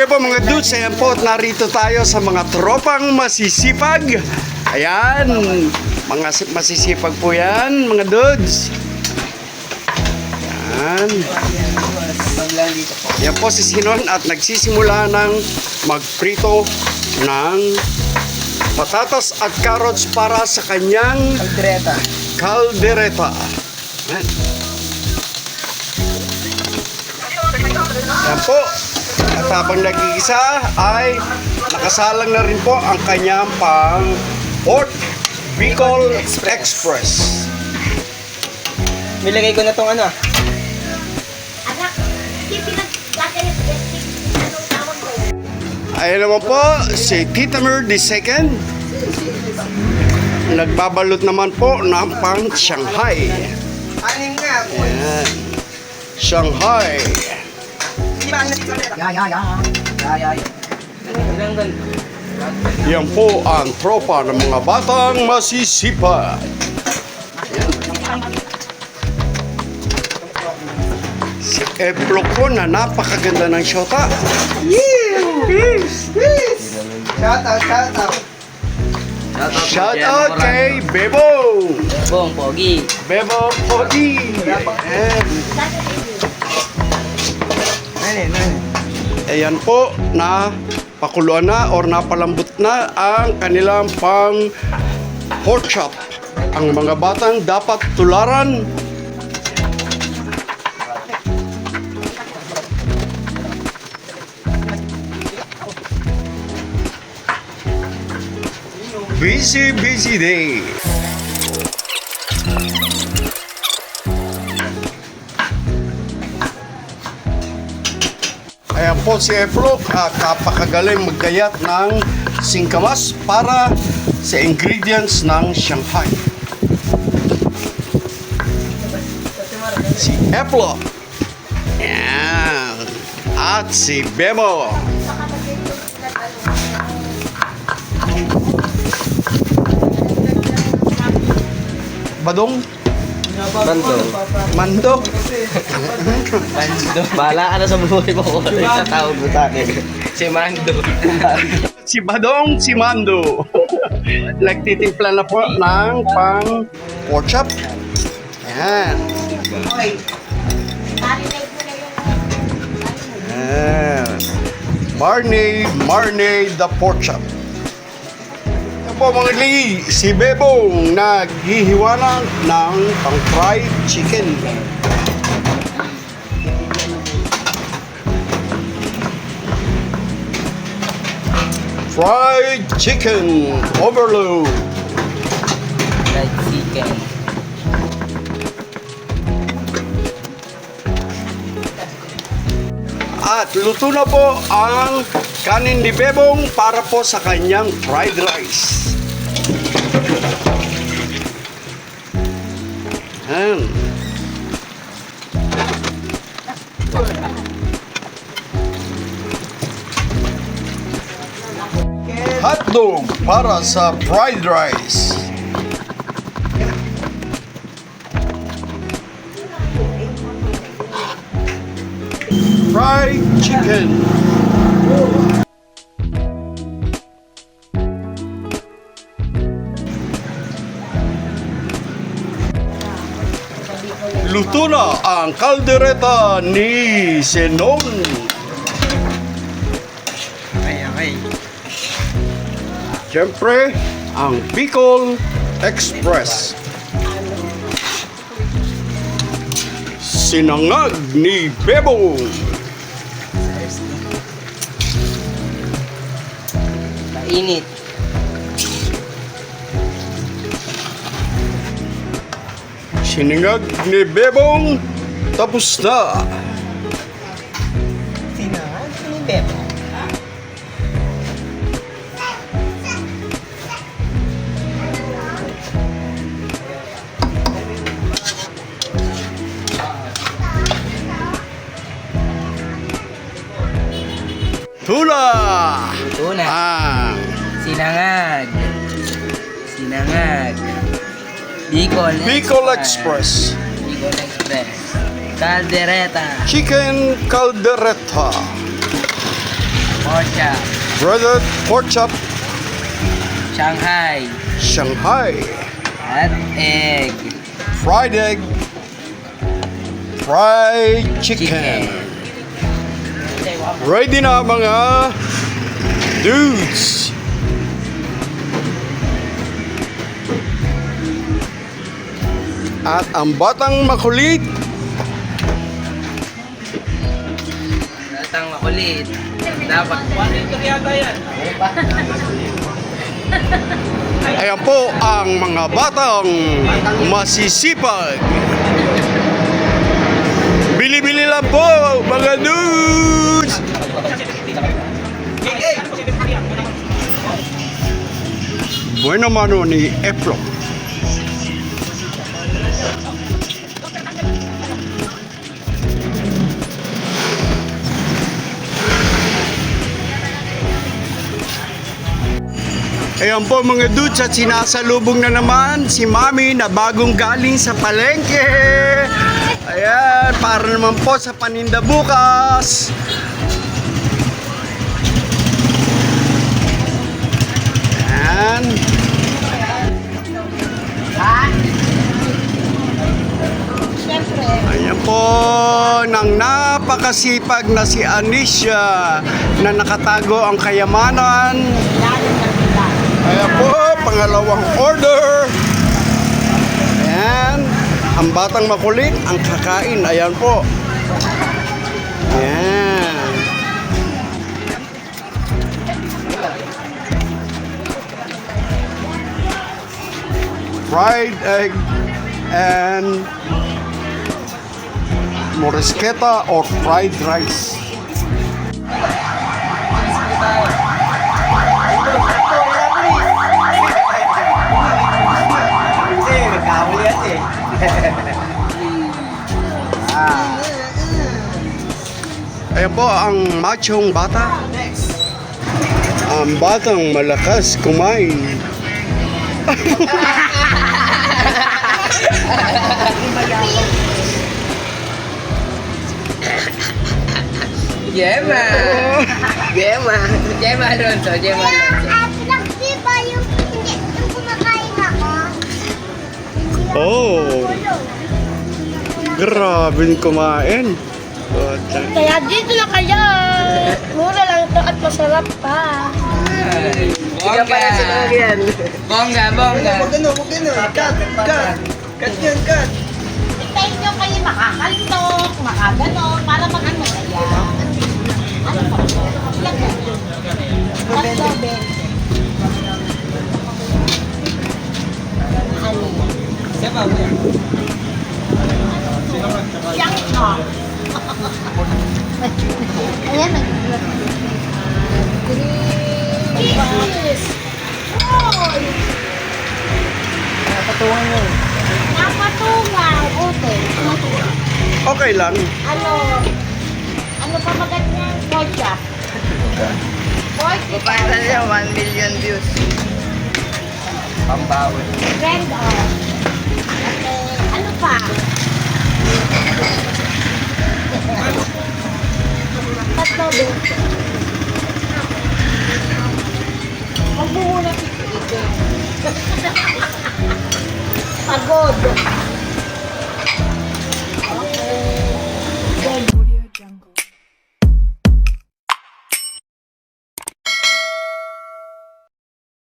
Okay po mga dudes, ayan po, narito tayo sa mga tropang masisipag. Ayan, mga masisipag po yan, mga dudes. Ayan. Yan po si Sinon at nagsisimula ng magprito ng patatas at carrots para sa kanyang kaldereta. Ayan. Ayan po. At habang nagigisa ay nakasalang na rin po ang kanyang pang Pork Bicol Express. Nilagay ko na tong ano. Anak, hindi pinag-gaganit anong tawag mo? Ayan naman po si Tita Mer II. Nagbabalot naman po ng pang Shanghai. Anim nga. Ayan. Shanghai. Yan po ang tropa ng mga batang masisipag. Si Eflo po na napakaganda ng shota. Shout out. Shout out kay Bebo. Bong, pogi. Bebo Pogi. Ayan po na pakuluan na or napalambot na ang kanilang pang pork chop. Ang mga batang dapat tularan. Busy day. Ayan po si Eflo, kapakagaling maggayat ng singkamas para sa ingredients ng Shanghai. Si Eflo. Ayan. At si Bemo. Badong? Mando. Mando? Mando. Bahala ka na sa buhay mo kung ano yung tatawag mo sa akin. Si Mando. Si Badong, si Mando. Nagtitimpla na po ng pang pork chop. Ayan. Marinate mo na yung Ayan. Marinade the pork chop. Yan po mga ligi, si Bebong naghihiwanan ng pang fried chicken. Fried chicken overload. Fried chicken. At luto na po ang kanin ni Bebong para po sa kanyang fried rice. Ayan. Hotdog para sa fried rice. Fried chicken. Luto na ang kaldereta ni Sinon. Okay. Siyempre, ang Bicol Express. Sinangag ni Bebo. Mainit. Sinangag ni Bebong. Tapos na. Sinangan? Sino yung Bebo? Tula. Ito na. Ang Sinangag. Bicol Express. Bicol Express. Caldereta. Chicken caldereta. Pork breaded pork chop, Shanghai. Shanghai, At egg. fried egg, fried chicken. Ready na mga dudes. At ang batang makulit, Datang makulit. Dapat. ayan po ang mga batang masisipag. Bili-bili lang po mga dudes. Bueno mano ni Eflo. Ayan po mga dudes at sinasalubong na naman si Mami na bagong galing sa palengke. Ayan, para naman po sa paninda bukas. Ayan. Siyempre, Ayan po, ng napakasipag na si Anisha na nakatago ang kayamanan. lalo na sila. Ayan po, pangalawang order. Ayan, ang batang makulit, ang kakain. Ayan po. Ayan. Fried egg and morisqueta or fried rice. Ayan po ang machong bata. Ang batang malakas kumain. Gemma. Gemma. Gemma Alonso. Gemma Alonso. At pinagsiba yung hindi yung kumakain ako. Oh, grabe kumain. Kaya dito na kayo. Mura lang ito at masarap pa. Bongga. Bongga, bongga. Hintayin nyo kayo makakaltok, makaganon, para mag-ano kaya. Ano pa po? Ilan na? Tatlo, Ben. Ano? Yang ka. Ayan, nag-vlog. Cheese! Oy! Patungan mo. Napatungan. Okay. Okay lang. Ano pa maganda? Kocha. Papasa niya 1 million views. Pambawal. Friend of. Ano pa? Tatlo din. Huwag mo muna pipilitin. Pagod.